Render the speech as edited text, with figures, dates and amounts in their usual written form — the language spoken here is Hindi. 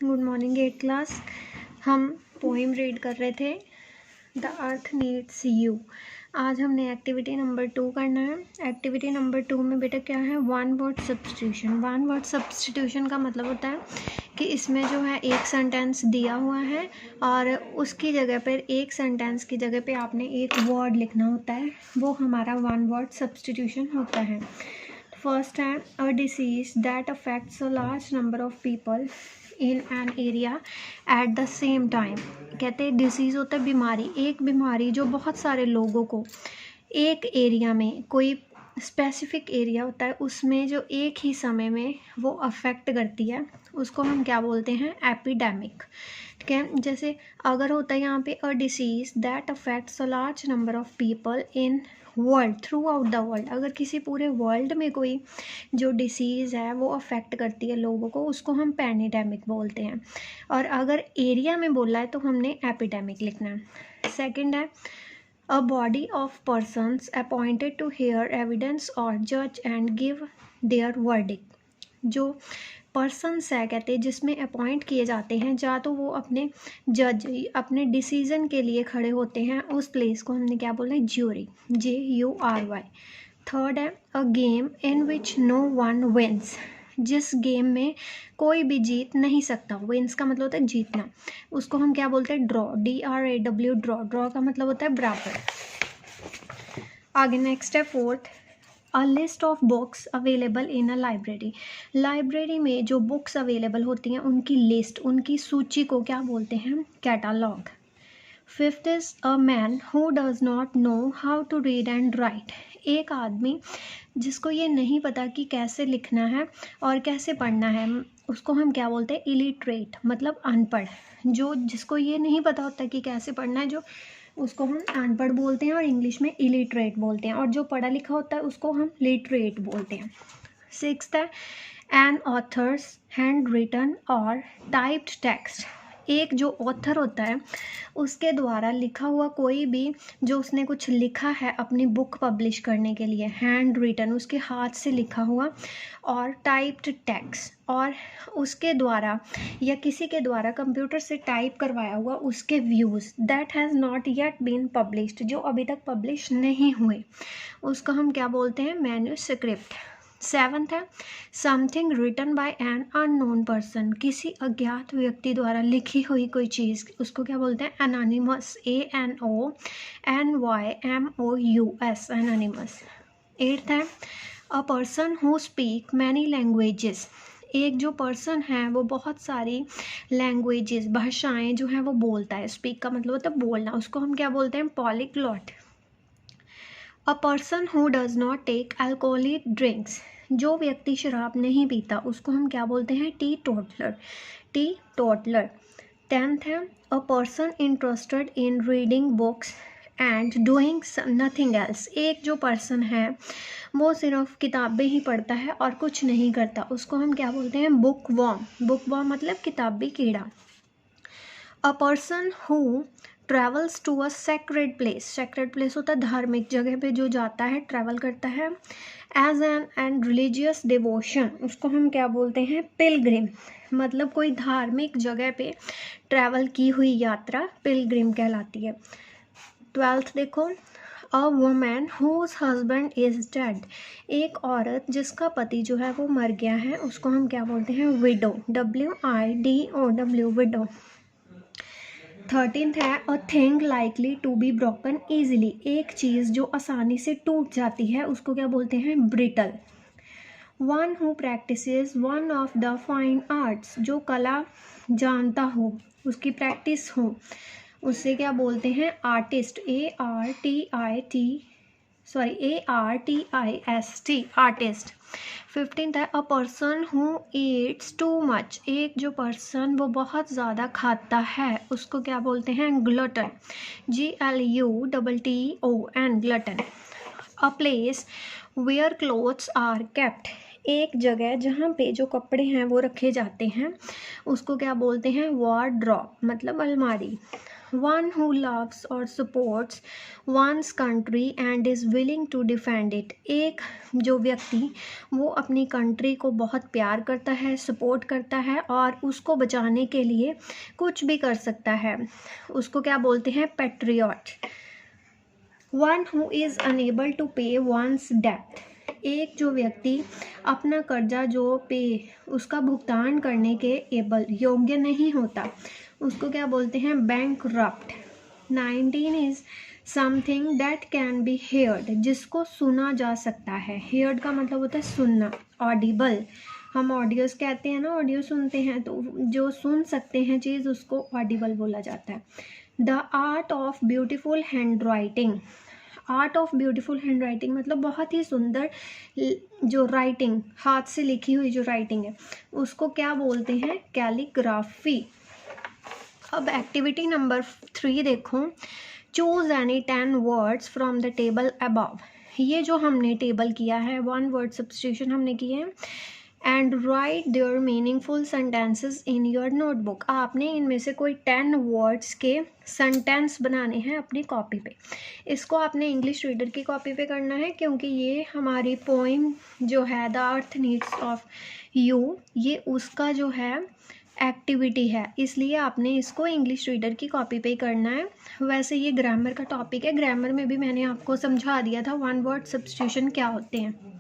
Good morning 8th class. हम पोइम रीड कर रहे थे द अर्थ नीड्स यू। आज हमने एक्टिविटी नंबर 2 करना है। एक्टिविटी नंबर 2 में बेटा क्या है, one word substitution. One word substitution का मतलब होता है कि इसमें जो है एक सेंटेंस दिया हुआ है और उसकी जगह पर एक सेंटेंस की जगह पे आपने एक वर्ड लिखना होता है, वो हमारा वन वर्ड सब्स्टिट्यूशन होता है। फर्स्ट है a disease that affects a large number of people in an area at the same time. कहते हैं डिसीज़ होता है बीमारी, एक बीमारी जो बहुत सारे लोगों को एक एरिया में, कोई स्पेसिफिक एरिया होता है उसमें जो एक ही समय में वो अफेक्ट करती है, उसको हम क्या बोलते हैं, एपिडेमिक। ठीक है, जैसे अगर होता है यहाँ पे a disease that affects a large number of people in world, throughout the world, अगर किसी पूरे वर्ल्ड में कोई जो डिसीज़ है वो अफेक्ट करती है लोगों को, उसको हम पैंडेमिक बोलते हैं। और अगर एरिया में बोला है तो हमने एपिडेमिक लिखना है। सेकंड है a body of persons appointed to hear evidence और जज एंड गिव देयर वर्डिक्ट। जो पर्सन्स है कहते हैं जिसमें अपॉइंट किए जाते हैं, या तो वो अपने जज, अपने डिसीजन के लिए खड़े होते हैं, उस प्लेस को हमने क्या बोला है, ज्यूरी, JURY। थर्ड है a game in which no one wins. जिस गेम में कोई भी जीत नहीं सकता, विंस का मतलब होता है जीतना, उसको हम क्या बोलते हैं, ड्रॉ, DRAW, ड्रॉ। ड्रॉ का मतलब होता है बराबर। आगे नेक्स्ट है fourth a list of books available in a library. Library में जो बुक्स अवेलेबल होती हैं उनकी लिस्ट, उनकी सूची को क्या बोलते हैं, catalogue. Fifth is a man who does not know how to read and write. एक आदमी जिसको ये नहीं पता कि कैसे लिखना है और कैसे पढ़ना है, उसको हम क्या बोलते हैं, इलिटरेट, मतलब अनपढ़। जो जिसको ये नहीं पता होता कि कैसे पढ़ना है, जो उसको हम अनपढ़ बोलते हैं और इंग्लिश में इलिटरेट बोलते हैं, और जो पढ़ा लिखा होता है उसको हम लिटरेट बोलते हैं। सिक्स्थ है एन ऑथर्स हैंड रिटन और टाइप्ड टेक्स्ट। एक जो ऑथर होता है उसके द्वारा लिखा हुआ कोई भी, जो उसने कुछ लिखा है अपनी बुक पब्लिश करने के लिए, हैंड रिटन, उसके हाथ से लिखा हुआ, और टाइप्ड टेक्स्ट, और उसके द्वारा या किसी के द्वारा कंप्यूटर से टाइप करवाया हुआ उसके views, that has not yet been published, जो अभी तक पब्लिश नहीं हुए, उसको हम क्या बोलते हैं, मैन्यूस्क्रिप्ट। सेवंथ है something written by an unknown person. किसी अज्ञात व्यक्ति द्वारा लिखी हुई कोई चीज़, उसको क्या बोलते हैं, एनोनिमस, ANONYMOUS, एनोनिमस। एट्थ है अ person who speak many languages. एक जो पर्सन है वो बहुत सारी लैंग्वेजेस, भाषाएं जो हैं वो बोलता है। स्पीक का मतलब होता है बोलना, उसको हम क्या बोलते हैं, polyglot. A person who does not take alcoholic drinks. जो व्यक्ति शराब नहीं पीता उसको हम क्या बोलते हैं, टी टोटलर। टेंथ है a person interested in reading books and doing nothing else. एक जो पर्सन है वो सिर्फ किताबें ही पढ़ता है और कुछ नहीं करता, उसको हम क्या बोलते हैं, बुक वॉर्म मतलब किताबी कीड़ा। A person who travels to a sacred place. Sacred place होता है धार्मिक जगह पे जो जाता है, ट्रैवल करता है। एज एन रिलीजियस डिवोशन, उसको हम क्या बोलते हैं, पिलग्रिम, मतलब कोई धार्मिक जगह पे ट्रैवल की हुई यात्रा पिलग्रिम कहलाती है। ट्वेल्थ देखो a woman whose husband is dead. एक औरत जिसका पति जो है वो मर गया है, उसको हम क्या बोलते हैं, विडो, WIDOW, विडो। 13th है a thing likely to be broken easily. एक चीज़ जो आसानी से टूट जाती है उसको क्या बोलते हैं, brittle. One who practices one of the fine arts. जो कला जानता हो, उसकी प्रैक्टिस हो, उससे क्या बोलते हैं, आर्टिस्ट, ARTIST, आर्टिस्ट। 15th है अ person who Yeats too much. एक जो पर्सन वो बहुत ज़्यादा खाता है उसको क्या बोलते हैं, glutton, GLUTTON, glutton. A place where clothes are kept. एक जगह जहाँ पे जो कपड़े हैं वो रखे जाते हैं, उसको क्या बोलते हैं, वार्डरोब, मतलब अलमारी। वन हु लव्स और supports one's country and is willing to defend it. एक जो व्यक्ति वो अपनी कंट्री को बहुत प्यार करता है, सपोर्ट करता है और उसको बचाने के लिए कुछ भी कर सकता है, उसको क्या बोलते हैं? Patriot. One who is unable to pay one's डेब्ट। एक जो व्यक्ति अपना कर्जा जो पे उसका भुगतान करने के योग्य नहीं होता, उसको क्या बोलते हैं? Bankrupt. 19 is something that can be heard, जिसको सुना जा सकता है। हेयर्ड का मतलब होता है सुनना, ऑडिबल। हम ऑडियोस कहते हैं ना, ऑडियो सुनते हैं, तो जो सुन सकते हैं चीज़ उसको ऑडिबल बोला जाता है। The art of beautiful hand writing. Art of beautiful hand writing मतलब बहुत ही सुंदर जो राइटिंग, हाथ से लिखी हुई जो राइटिंग है, उसको क्या बोलते हैं? कैलीग्राफी। अब एक्टिविटी नंबर 3 देखो। Choose any 10 words from the table above. ये जो हमने टेबल किया है, 1 वर्ड सब्स्टिट्यूशन हमने किए हैं। And write their meaningful sentences in your notebook. आपने इनमें से कोई 10 वर्ड्स के सेंटेंस बनाने हैं अपनी कॉपी पे। इसको आपने इंग्लिश रीडर की कॉपी पे करना है, क्योंकि ये हमारी पोइम जो है the earth needs of you, ये उसका जो है एक्टिविटी है, इसलिए आपने इसको इंग्लिश रीडर की कॉपी पे ही करना है। वैसे ये ग्रामर का टॉपिक है, ग्रामर में भी मैंने आपको समझा दिया था 1 वर्ड सब्स्टिट्यूशन क्या होते हैं।